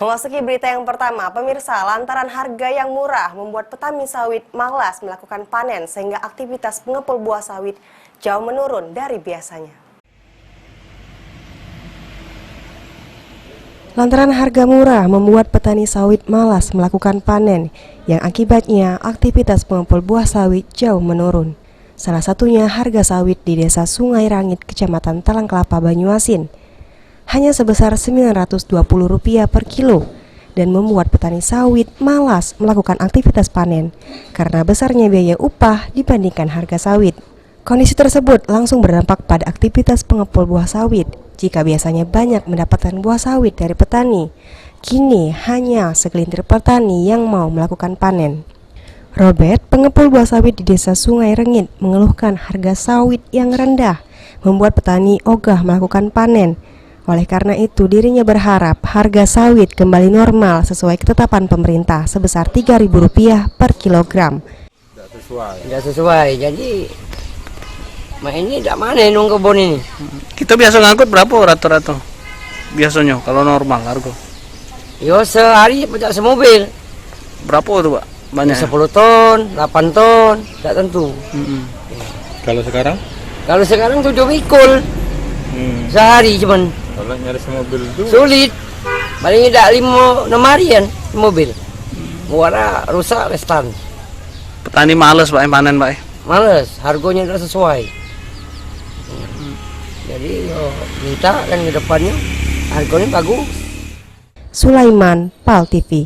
Memasuki berita yang pertama, pemirsa, lantaran harga yang murah membuat petani sawit malas melakukan panen sehingga aktivitas pengepul buah sawit jauh menurun dari biasanya. Lantaran harga murah membuat petani sawit malas melakukan panen, yang akibatnya aktivitas pengepul buah sawit jauh menurun. Salah satunya harga sawit di Desa Sungai Rangit, Kecamatan Talang Kelapa, Banyuasin, hanya sebesar Rp920 per kilo, dan membuat petani sawit malas melakukan aktivitas panen karena besarnya biaya upah dibandingkan harga sawit. Kondisi tersebut langsung berdampak pada aktivitas pengepul buah sawit. Jika biasanya banyak mendapatkan buah sawit dari petani, kini hanya segelintir petani yang mau melakukan panen. Robert, pengepul buah sawit di Desa Sungai Rangit, mengeluhkan harga sawit yang rendah membuat petani ogah melakukan panen. Oleh karena itu, dirinya berharap harga sawit kembali normal sesuai ketetapan pemerintah sebesar Rp3.000 per kilogram. Tidak sesuai. Jadi ini tidak mana nung kebun ini. Kita biasa ngangkut berapa rata-rata? Biasanya kalau normal harga? Yo sehari pecah semobil. Berapa tuh, Pak? Banyak. 10 ton, 8 ton, tidak tentu. Kalau sekarang? Kalau sekarang 7 mikul. Sehari cuman. Kalau nyari mobil itu Sulit. Paling tidak 5-6 harian mobil. Muara rusak restan. Petani males, Pak, panen, Pak. Males, harganya tidak sesuai. Jadi yo minta kan ke depannya harganya bagus. Sulaiman, PAL TV.